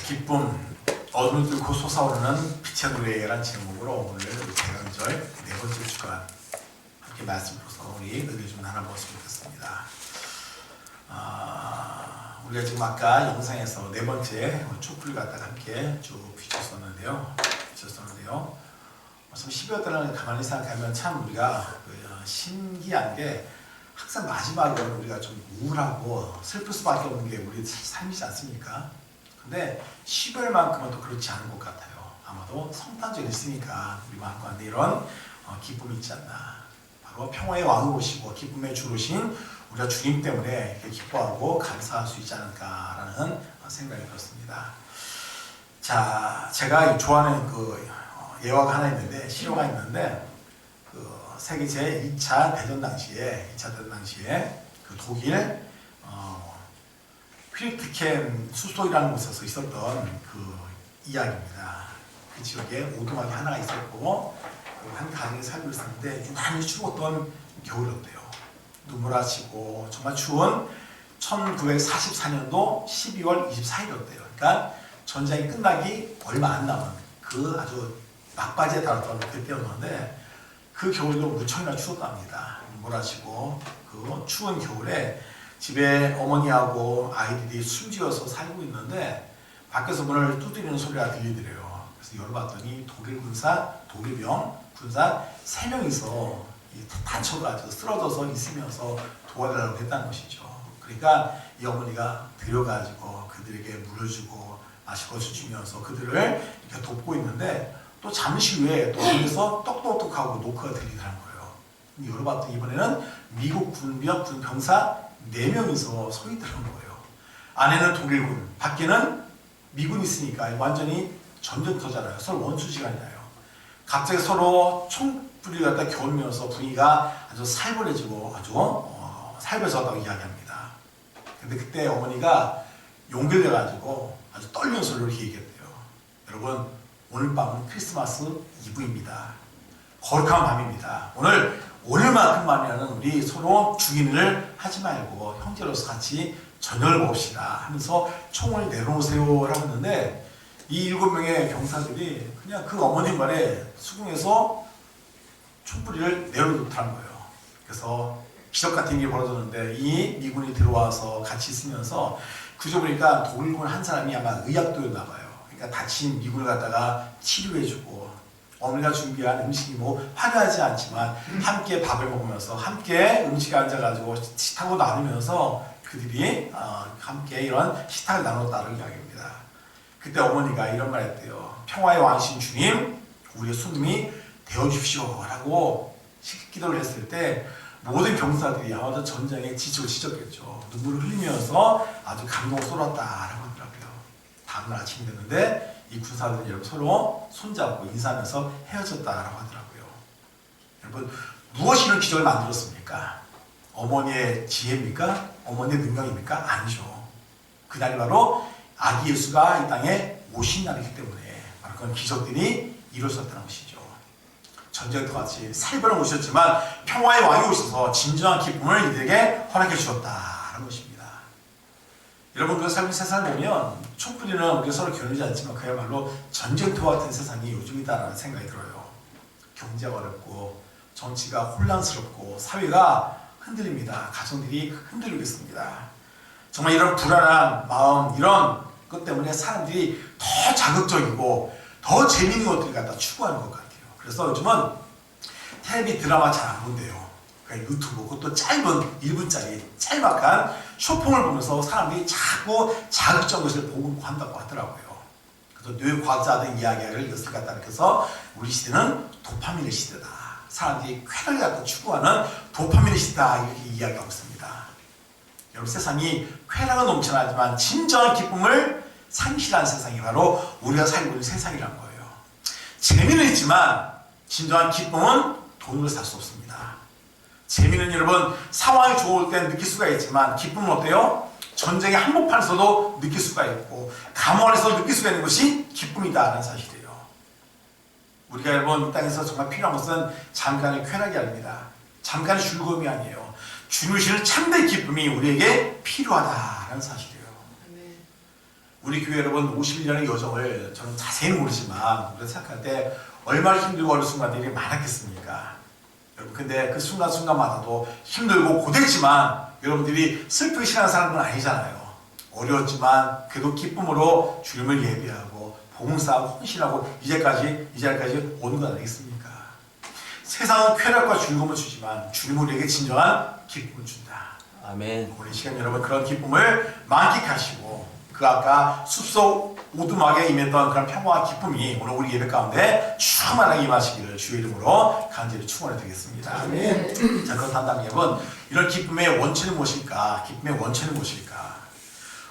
기쁨, 어둠을 뚫고 솟아오르는 빛의 노래라는 제목으로 오늘 대강절 네 번째 주간 함께 말씀으로서 우리 은혜 좀 나눠보았으면 좋겠습니다. 우리가 지금 아까 영상에서 네 번째 촛불을 갖다가 함께 쭉 비쳤었는데요. 참 12월 달을 가만히 생각하면 참 우리가 신기한 게 항상 마지막은 우리가 좀 우울하고 슬플 수밖에 없는 게 우리 삶이지 않습니까? 근데 12월만큼은 또 그렇지 않은 것 같아요. 아마도 성탄절이 있으니까 우리 마음 가운데 이런 기쁨이 있지 않나. 바로 평화의 왕이 오시고 기쁨의 주로신 우리가 주님 때문에 이렇게 기뻐하고 감사할 수 있지 않을까라는 생각이 들었습니다. 자, 제가 좋아하는 예화가 하나 있는데, 시호가 있는데, 세계 제2차 대전 당시에 그 독일 휘르트켄 수소이라는 곳에서 있었던 그 이야기입니다. 그 지역에 오두막이 하나가 있었고 한 가정이 살고 있었는데 유난히 추웠던 겨울이었대요. 눈물아치고 정말 추운 1944년도 12월 24일이었대요. 그러니까 전쟁이 끝나기 얼마 안 남은 그 아주 막바지에 달았던 그때였는데 그 겨울도 무척이나 추웠답니다. 눈물아치고 그 추운 겨울에 집에 어머니하고 아이들이 숨지어서 살고 있는데 밖에서 문을 두드리는 소리가 들리더래요. 그래서 열어봤더니 독일병 군사 3명이서 다쳐가지고 쓰러져서 있으면서 도와달라고 했다는 것이죠. 그러니까 이 어머니가 들여가지고 그들에게 물을 주고 마시고 주면서 그들을 이렇게 돕고 있는데 또 잠시 후에 또 여기서 똑똑똑하고 노크가 들리더라는 거예요. 열어봤더니 이번에는 미국 군 병사 4명이서 서 있더라는 거예요. 안에는 독일군, 밖에는 미군이 있으니까 완전히 전쟁터잖아요. 서로 원수지간이에요. 갑자기 서로 총불이 갖다 겨누면서 분위기가 아주 살벌해지고 아주 살벌해졌다고 이야기합니다. 근데 그때 어머니가 용기를 내가지고 아주 떨리는 소리로 이렇게 얘기했대요. 여러분, 오늘 밤은 크리스마스 이브입니다. 거룩한 밤입니다. 오늘만큼만이라는 우리 서로 죽인을 하지 말고 형제로서 같이 저녁을 먹읍시다 하면서 총을 내려놓으세요라고 했는데 이 7명의 병사들이 그냥 그 어머님 말에 수긍해서 총부리를 내려놓더란 거예요. 그래서 기적 같은 일이 벌어졌는데 이 미군이 들어와서 같이 있으면서 그저 보니까 독일군 한 사람이 아마 의학도였나 봐요. 그러니까 다친 미군을 갖다가 치료해주고 어머니가 준비한 음식이 화려하지 않지만 함께 밥을 먹으면서 함께 음식에 앉아가지고 식탁을 나누면서 그들이 함께 이런 식탁을 나눴다는 이야기입니다. 그때 어머니가 이런 말 했대요. 평화의 왕이신 주님, 우리의 손님이 되어주십시오 라고 기도를 했을 때 모든 병사들이 아마도 전쟁에 지치고 지쳤겠죠. 눈물을 흘리면서 아주 감동을 쏟았다라고 하더라고요. 다음날 아침이 됐는데 이 군사들이 여러분 서로 손잡고 인사하면서 헤어졌다라고 하더라고요. 여러분, 무엇이 이런 기적을 만들었습니까? 어머니의 지혜입니까? 어머니의 능력입니까? 아니죠. 그날이 바로 아기 예수가 이 땅에 오신 날이기 때문에 바로 그런 기적들이 이루어졌다는 것이죠. 전쟁터 같이 살벌한 오셨지만 평화의 왕이 오셔서 진정한 기쁨을 이들에게 허락해 주셨다는 것입니다. 여러분, 그 삶의 세상을 보면 촛불이는 우리가 서로 겨누지 않지만 그야말로 전쟁터 같은 세상이 요즘이다라는 생각이 들어요. 경제가 어렵고 정치가 혼란스럽고 사회가 흔들립니다. 가정들이 흔들리고 있습니다. 정말 이런 불안한 마음, 이런 것 때문에 사람들이 더 자극적이고 더 재미있는 것들을 갖다 추구하는 것 같아요. 그래서 요즘은 텔레비 드라마 잘 안 본대요. 그러니까 유튜브, 그것도 짧은 1분짜리 짤막한 쇼폼을 보면서 사람들이 자꾸 자극적인 것을 보고 한다고 하더라고요. 그래서 뇌과학자들 이야기를 이것을 갖다 그래서 우리 시대는 도파민의 시대다. 사람들이 쾌락을 갖다 추구하는 도파민의 시대다 이렇게 이야기하고 있습니다. 여러분, 세상이 쾌락은 넘쳐나지만 진정한 기쁨을 상실한 세상이 바로 우리가 살고 있는 세상이란 거예요. 재미는 있지만 진정한 기쁨은 돈으로 살 수 없습니다. 재미는 여러분 상황이 좋을 때 느낄 수가 있지만 기쁨은 어때요? 전쟁의 한복판에서도 느낄 수가 있고 감옥 안에서 느낄 수가 있는 것이 기쁨이다라는 사실이에요. 우리가 여러분 이 땅에서 정말 필요한 것은 잠깐의 쾌락이 아닙니다. 잠깐의 즐거움이 아니에요. 주님이시는 참된 기쁨이 우리에게 필요하다라는 사실이에요. 우리 교회 여러분 51년의 여정을 저는 자세히 모르지만 우리가 생각할 때 얼마나 힘들고 어려운 순간들이 많았겠습니까? 여러분 근데 그 순간순간마다도 힘들고 고됐지만 여러분들이 슬프게 지나는 사람은 아니잖아요. 어려웠지만 그래도 기쁨으로 주님을 예배하고 봉사하고 헌신하고 이 자리까지 온 것 아니겠습니까? 세상은 쾌락과 즐거움을 주지만 주님은 우리에게 진정한 기쁨을 준다. 아멘. 우리 시간 여러분 그런 기쁨을 만끽하시고 그 아까 숲속 오두막에 임했던 그런 평화와 기쁨이 오늘 우리 예배 가운데 충만하게 임하시기를 주의 이름으로 간절히 축원해 드리겠습니다. 아멘. 자, 그렇다면 여러분 이런 기쁨의 원천이 무엇일까? 기쁨의 원천이 무엇일까?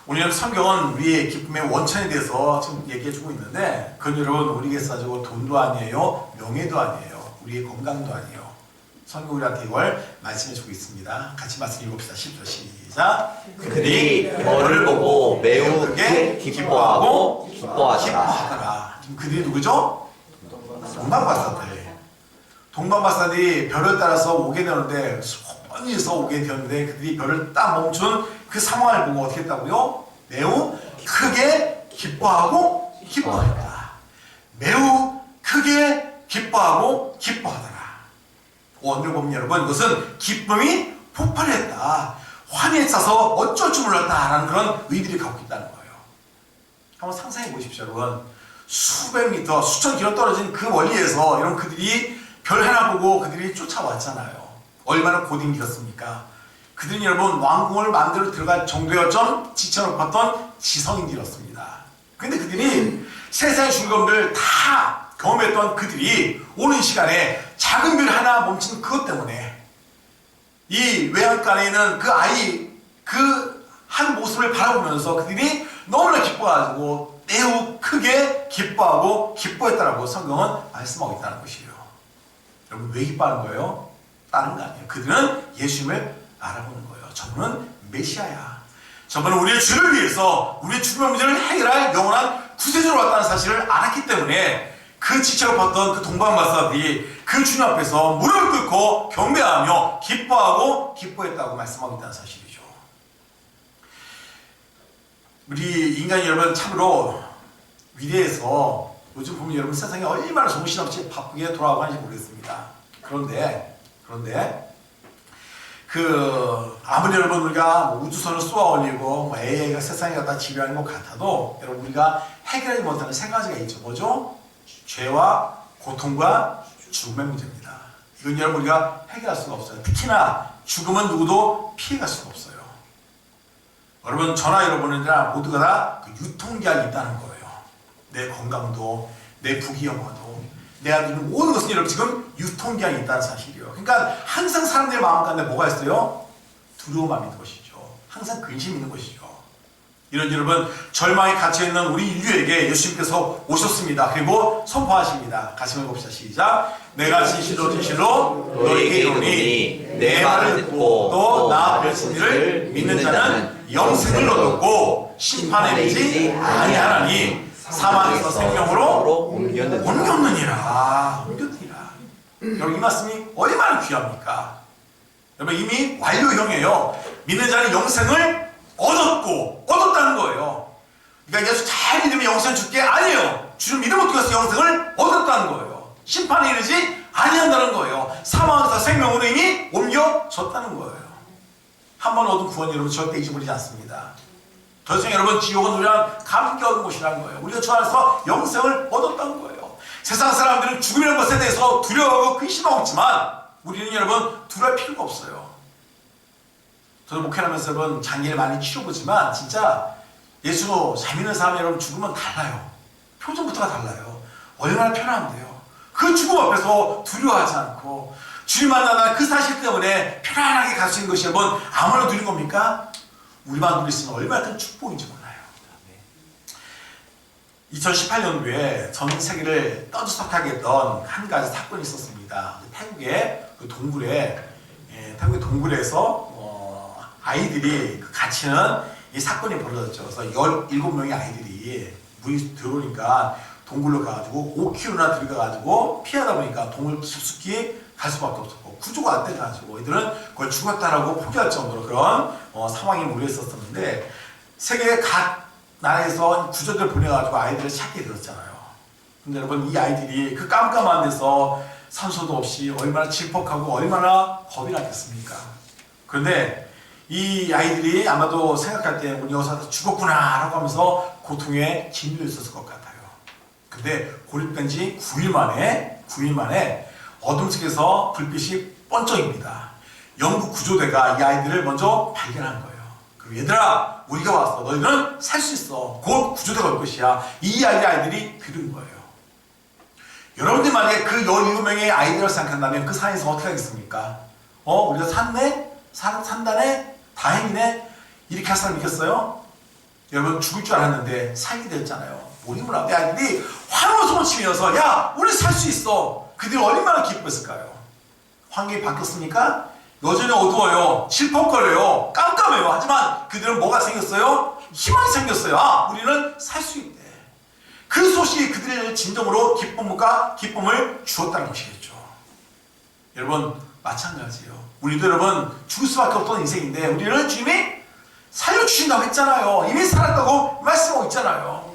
오늘 성경은 우리의 기쁨의 원천에 대해서 지금 얘기해주고 있는데 그건 여러분 우리에게서 가지고 돈도 아니에요, 명예도 아니에요, 우리의 건강도 아니에요. 성경 우리한테 이걸 말씀해주고 있습니다. 같이 말씀 읽읍시다. 10절 시작. 그들이 너를 보고 매우 크게 기뻐하고 기뻐하더라. 지금 그들이 누구죠? 동방박사들. 동방박사들이 별을 따라서 오게 되는데 번이서 오게 되었는데 그들이 별을 딱 멈춘 그 상황을 보고 어떻게 했다고요? 매우 크게 기뻐하고 기뻐했다. 매우 크게 기뻐하고 기뻐하더라. 오늘 보면 여러분 이것은 기쁨이 폭발했다. 환희에 차서 어쩔 줄 몰랐다라는 그런 의미를 갖고 있다는 거예요. 한번 상상해 보십시오. 여러분 수백 미터 수천 킬로 떨어진 그 멀리에서 이런 그들이 별 하나 보고 그들이 쫓아왔잖아요. 얼마나 고딩 길었습니까? 그들은 여러분 왕궁을 만들어 들어갈 정도의 좀 지쳐놓았던 지성인들이었습니다. 근데 그들이 세상의 즐거움들 다 경험했던 그들이 오는 시간에 작은 별 하나 멈춘 그것 때문에 이 외양간에 있는 그 아이 그 한 모습을 바라보면서 그들이 너무나 기뻐가지고 매우 크게 기뻐하고 기뻐했다라고 성경은 말씀하고 있다는 것이에요. 여러분 왜 기뻐하는 거예요? 다른 거 아니에요. 그들은 예수님을 알아보는 거예요. 저분은 메시아야. 저분은 우리의 죄를 위해서 우리의 죽음의 문제를 해결할 영원한 구세주로 왔다는 사실을 알았기 때문에 그 지체로 봤던 그 동방박사들이 그 주님 앞에서 무릎을 꿇고 경배하며 기뻐하고 기뻐했다고 말씀하고 있다는 사실이죠. 우리 인간이 여러분 참으로 위대해서 요즘 보면 여러분 세상에 얼마나 정신없이 바쁘게 돌아가고 하는지 모르겠습니다. 그런데 아무리 여러분 우리가 우주선을 쏘아 올리고 AI가 세상에 갖다 지배하는 것 같아도 여러분 우리가 해결하지 못하는 세 가지가 있죠. 뭐죠? 죄와 고통과 죽음의 문제입니다. 이건 여러분 우리가 해결할 수가 없어요. 특히나 죽음은 누구도 피해갈 수가 없어요. 여러분 저나 여러분이나 모두가 다 그 유통기한이 있다는 거예요. 내 건강도 내 부귀영화도 내가 누리는 모든 것은 여러분 지금 유통기한이 있다는 사실이에요. 그러니까 항상 사람들의 마음 가운데 뭐가 있어요? 두려움만 있는 것이죠. 항상 근심이 있는 것이죠. 이런 여러분 절망에 갇혀있는 우리 인류에게 예수님께서 오셨습니다. 그리고 선포하십니다. 같이 읽어봅시다. 시작. 내가 진실로 너희에게 이르노니 내 말을 듣고 또 나 별신이를 믿는 자는 영생을 얻었고 심판에 이르지 아니하나니 사망에서 생명으로 옮겼느니라. 여러분 이 말씀이 얼마나 귀합니까? 여러분 이미 완료형이에요. 믿는 자는 영생을 얻었다는 거예요. 그러니까 예수 잘 믿으면 영생 줄게 아니에요. 주를 믿으면 어떻게 해서 영생을 얻었다는 거예요. 심판에 이르지 아니한다는 거예요. 사망에서 생명으로 이미 옮겨졌다는 거예요. 한 번 얻은 구원 여러분 절대 잊어버리지 않습니다. 더 이상 여러분 지옥은 우리랑 감격한 곳이라는 거예요. 우리가 주 안에서 영생을 얻었다는 거예요. 세상 사람들은 죽음이라는 것에 대해서 두려워하고 근심하고 있지만 우리는 여러분 두려울 필요가 없어요. 저도 목회하면서 여러분 장기를 많이 치러보지만 진짜 예수 잘 믿는 사람이 여러분 죽으면 달라요. 표정부터가 달라요. 얼마나 편한데요. 그 죽음 앞에서 두려워하지 않고 주님 만나는 그 사실 때문에 편안하게 갈 수 있는 것이 여러분 아무나 누린 겁니까? 우리만 누렸으면 얼마나 큰 축복인지 몰라요. 2018년도에 전 세계를 떠들썩하게 했던 한 가지 사건이 있었습니다. 태국의 그 태국의 동굴에서 아이들이 갇히는 이 사건이 벌어졌죠. 그래서 17명의 아이들이 물이 들어오니까 동굴로 가가지고 5km나 들어가가지고 피하다 보니까 동굴 깊숙이 갈 수밖에 없었고 구조가 안 돼가지고 이들은 그걸 죽었다라고 포기할 정도로 그런 상황이 몰려 있었는데 세계 각 나라에서 구조대를 보내가지고 아이들을 찾게 되었잖아요. 근데 여러분 이 아이들이 그 깜깜한 데서 산소도 없이 얼마나 질퍽하고 얼마나 겁이 나겠습니까? 그런데 이 아이들이 아마도 생각할 때 우리 여기서 죽었구나 라고 하면서 고통에 짓눌려 있었을 것 같아요. 근데 고립된 지 9일 만에 어둠 속에서 불빛이 번쩍입니다. 영국 구조대가 이 아이들을 먼저 발견한 거예요. 그리고 얘들아 우리가 왔어. 너희들은 살 수 있어. 곧 구조대가 올 것이야. 이 아이들이 들은 거예요. 여러분들 만약에 그 17명의 아이들을 생각한다면 그 산에서 어떻게 하겠습니까? 우리가 산다네? 다행이네? 이렇게 할 사람 있겠어요? 여러분 죽을 줄 알았는데 살게 됐잖아요. 모림을 앞에 아이들이 환호성을 치면서 야 우리 살 수 있어. 그들이 얼마나 기뻐했을까요? 환경이 바뀌었습니까? 여전히 어두워요. 질퍽거려요. 깜깜해요. 하지만 그들은 뭐가 생겼어요? 희망이 생겼어요. 아 우리는 살 수 있대. 그 소식이 그들의 진정으로 기쁨을 주었다는 것이겠죠. 여러분 마찬가지예요. 우리도 여러분 죽을 수밖에 없던 인생인데 우리는 주님이 살려주신다고 했잖아요. 이미 살았다고 말씀하고 있잖아요.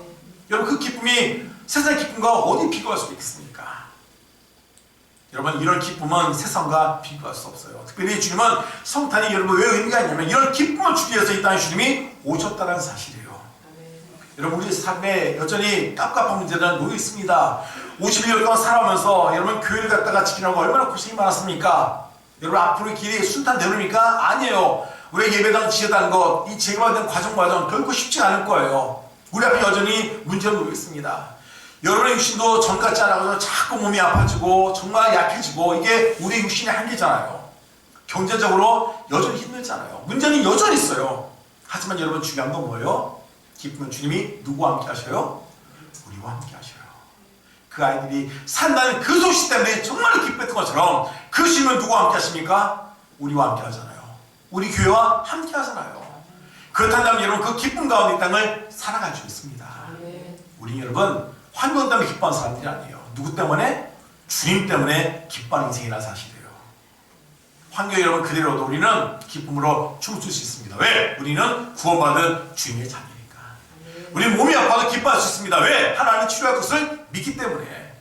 여러분 그 기쁨이 세상의 기쁨과 어디 비교할 수 있겠습니까? 여러분 이런 기쁨은 세상과 비교할 수 없어요. 특별히 주님은 성탄이 여러분 왜 의미가 있냐면 이런 기쁨을 주기 위해서 이 땅에 주님이 오셨다는 사실이에요. 여러분 우리 삶에 여전히 깝깝한 문제는 놓여 있습니다. 51년 동안 살아오면서 여러분 교회를 갖다가 지키려고 얼마나 고생이 많았습니까? 여러분 앞으로의 길이 순탄되렵니까? 아니에요. 우리 예배당 지어다는 것, 이 제거된 과정 결코 쉽지 않을 거예요. 우리 앞에 여전히 문제가 놓여 있습니다. 여러분의 육신도 전 같지 않아서 자꾸 몸이 아파지고 정말 약해지고 이게 우리 육신의 한계잖아요. 경제적으로 여전히 힘들잖아요. 문제는 여전히 있어요. 하지만 여러분 중요한 건 뭐예요? 기쁨은 주님이 누구와 함께 하셔요? 우리와 함께 하셔요. 그 아이들이 산다는 그 소식 때문에 정말 기뻤던 것처럼 그 주님은 누구와 함께 하십니까? 우리와 함께 하잖아요. 우리 교회와 함께 하잖아요. 그렇다면 여러분 그 기쁨 가운데 이 땅을 살아갈 수 있습니다. 우리 여러분 환경 때문에 기뻐하는 사람들이 아니에요. 누구 때문에? 주님 때문에 기뻐하는 인생이라는 사실이에요. 환경이 여러분 그대로도 우리는 기쁨으로 춤출 수 있습니다. 왜? 우리는 구원받은 주님의 자녀니까. 우리 몸이 아파도 기뻐할 수 있습니다. 왜? 하나님이 치료할 것을 믿기 때문에.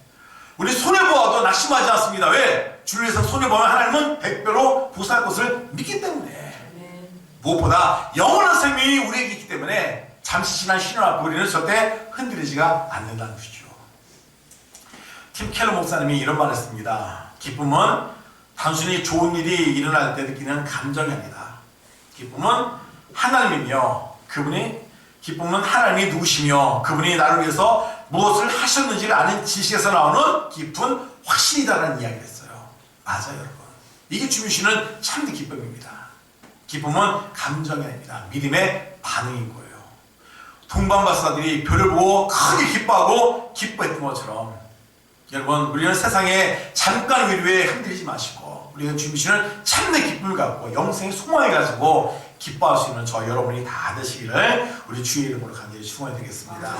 우리 손해보아도 낙심하지 않습니다. 왜? 주를 위해서 손해보면 하나님은 100배로 보살할 것을 믿기 때문에. 무엇보다 영원한 생명이 우리에게 있기 때문에 잠시 지난 신혼 앞에 우리는 절대 흔들리지가 않는다는 것이죠. 팀 켈러 목사님이 이런 말을 했습니다. 기쁨은 단순히 좋은 일이 일어날 때 느끼는 감정이 아니다. 기쁨은 하나님이며 기쁨은 하나님이 누구시며 그분이 나를 위해서 무엇을 하셨는지를 아는 지식에서 나오는 깊은 확신이다라는 이야기를 했어요. 맞아요 여러분. 이게 주님이시는 참된 기쁨입니다. 기쁨은 감정이 아닙니다. 믿음의 반응인 거예요. 동방박사들이 별을 보고 크게 기뻐하고 기뻐했던 것처럼 여러분 우리는 세상에 잠깐 위로에 흔들리지 마시고 우리가 주님이시는 참된 기쁨을 갖고 영생의 소망을 가지고 기뻐할 수 있는 저 여러분이 다 되시기를 우리 주의 이름으로 간절히 축원해 드리겠습니다.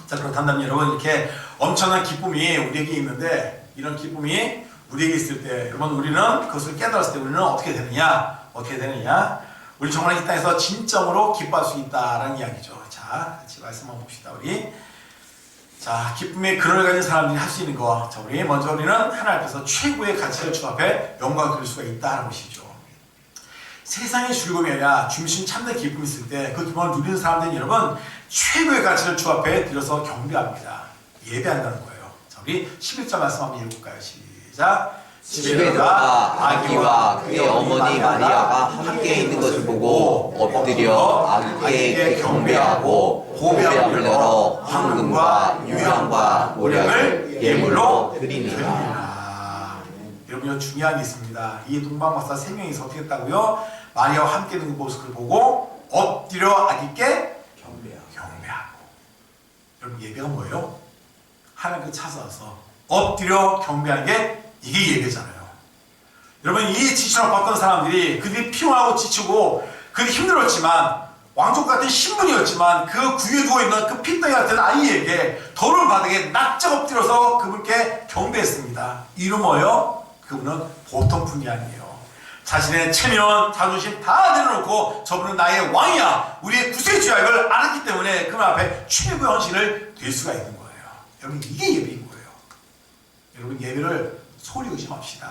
자 그럼 단단히 여러분 이렇게 엄청난 기쁨이 우리에게 있는데 이런 기쁨이 우리에게 있을 때 여러분 우리는 그것을 깨달았을 때 우리는 어떻게 되느냐? 우리 정말 이 땅에서 진정으로 기뻐할 수 있다라는 이야기죠. 자 같이 말씀 한번 봅시다. 우리 자 기쁨의 근원을 가진 사람들이 할 수 있는 거. 자 우리 먼저 우리는 하나님 앞에서 최고의 가치를 주 앞에 영광을 드릴 수가 있다는 것이죠. 세상의 즐거움이 아니라 주신 참된 기쁨이 있을 때 그 기쁨을 누리는 사람들은 여러분 최고의 가치를 주 앞에 드려서 경배합니다. 예배한다는 거예요. 자 우리 11절 말씀 한번 읽어볼까요? 시작. 집에 들어가 아기와 그의 어머니 마리아가 함께 있는 것을 보고 엎드려 아기에게 경배하고 보배함을 열어 황금과 유향과 모략을 예물로 드리니라. 여러분 중요한 게 있습니다. 이 동방박사 3명이서 어떻게 했다고요? 마리아와 함께 있는 모습을 보고 엎드려 아기께 경배하고. 여러분 예배가 뭐예요? 하나님께 찾아와서 엎드려 경배하는 게 이게 예배잖아요. 여러분 이 지치로 봤던 사람들이 그들이 피곤하고 지치고 그들이 힘들었지만 왕족 같은 신분이었지만 그 구유에 누워있는 그 핏덩이 같은 아이에게 더러운 바닥에 납작 엎드려서 그분께 경배했습니다. 이름 뭐예요? 그분은 보통 분이 아니에요. 자신의 체면, 자존심 다 내려놓고 저분은 나의 왕이야, 우리의 구세주야, 이걸 알았기 때문에 그분 앞에 최고의 헌신을 될 수가 있는 거예요. 여러분, 이게 예배인 거예요. 여러분, 예배를 소리 의심합시다.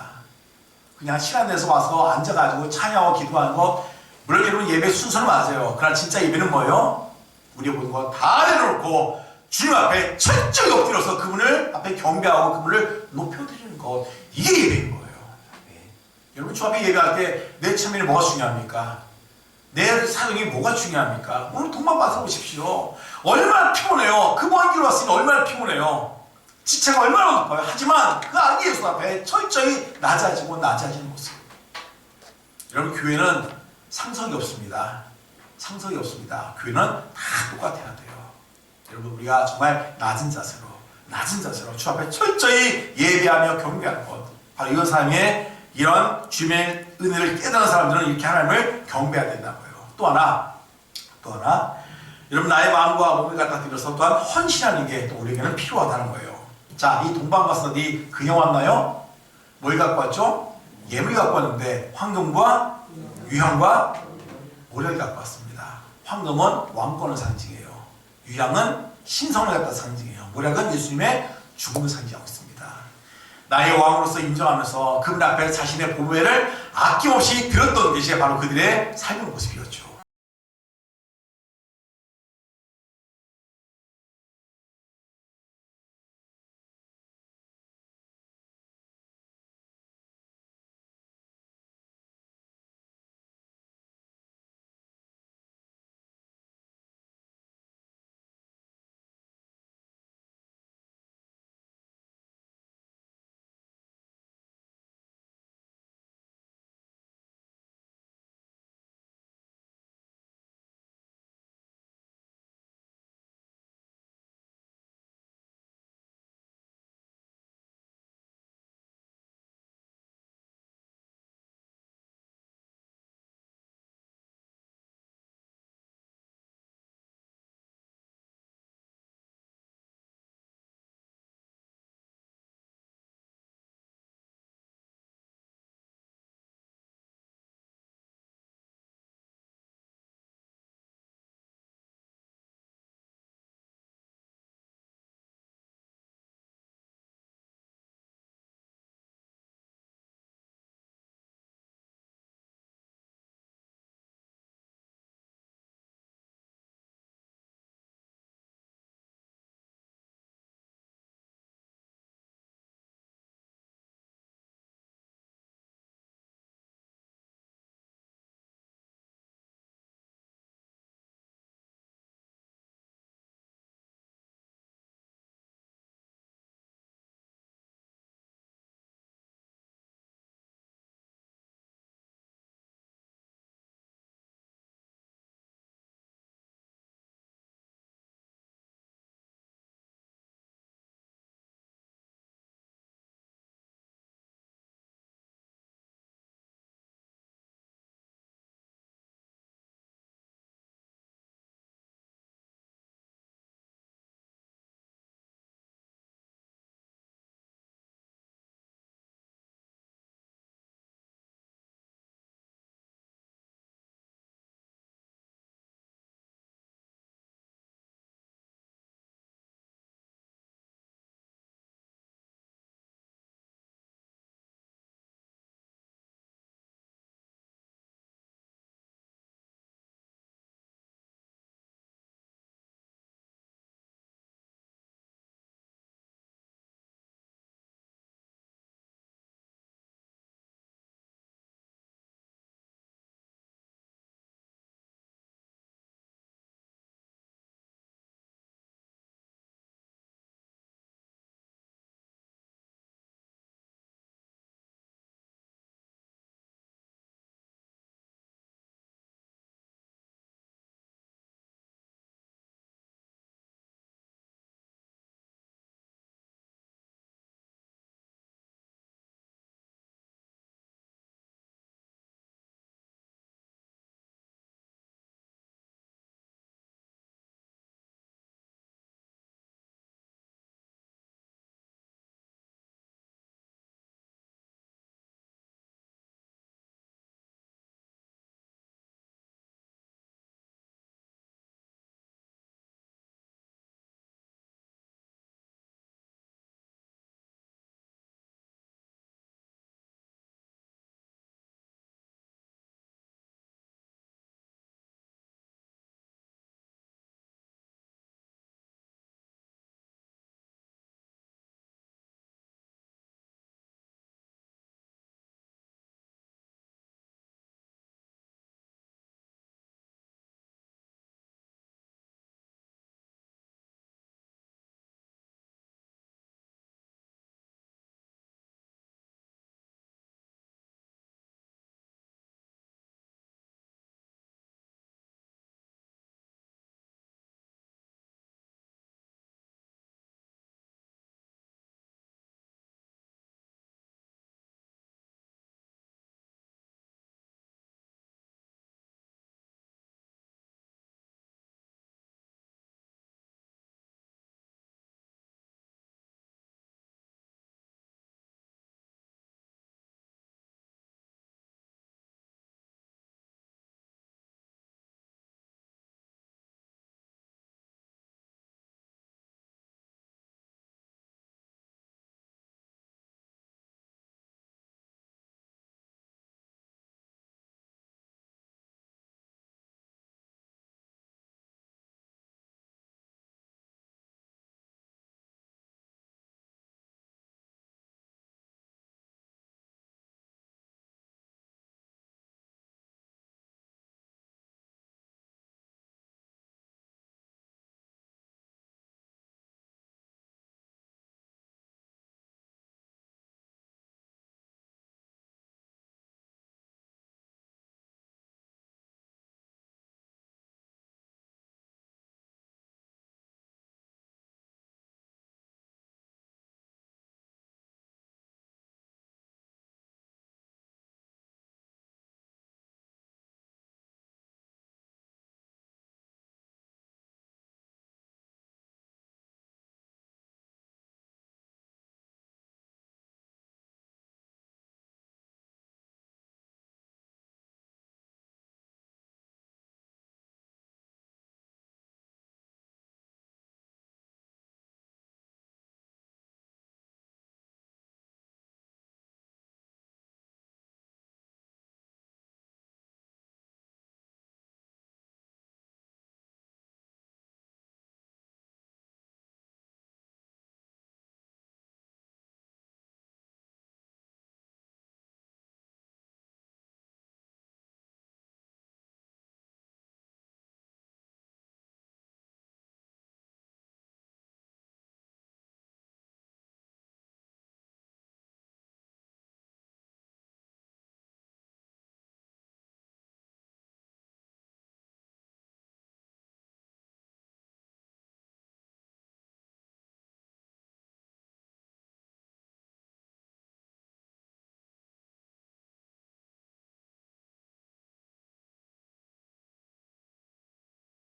그냥 시간 내서 와서 앉아가지고 찬양하고 기도하는 거, 물론 여러분 예배 순서는 맞아요. 그러나 진짜 예배는 뭐예요? 우리의 모든 거 다 내려놓고 주님 앞에 철저히 엎드려서 그분을 앞에 경배하고 그분을 높여드리는 것, 이게 예배인 거예요. 여러분, 주 앞에 예배할 때 내 체면이 뭐가 중요합니까? 내 사정이 뭐가 중요합니까? 오늘 돈만 봐서 보십시오. 얼마나 피곤해요. 그 먼 길 왔으니 얼마나 피곤해요. 지체가 얼마나 높아요. 하지만 그 아기 예수 앞에 철저히 낮아지고 낮아지는 모습. 여러분, 교회는 상석이 없습니다. 상석이 없습니다. 교회는 다 똑같아야 돼요. 여러분, 우리가 정말 낮은 자세로 주 앞에 철저히 예배하며 경배하는 것, 바로 이런 삶의 이런 주님의 은혜를 깨달은 사람들은 이렇게 하나님을 경배해야 된다고요. 또 하나 여러분, 나의 마음과 몸을 갖다 드려서 또한 헌신하는 게 또 우리에게는 필요하다는 거예요. 자, 이 동방바스더니 그냥 왔나요? 뭘 갖고 왔죠? 예물 갖고 왔는데 황금과 유향과 모략을 갖고 왔습니다. 황금은 왕권을 상징해요. 유향은 신성을 갖다 상징해요. 모략은 예수님의 죽음을 상징하고 있습니다. 나의 왕으로서 인정하면서 그분 앞에 자신의 보배를 아낌없이 드렸던 것이 바로 그들의 삶의 모습이었죠.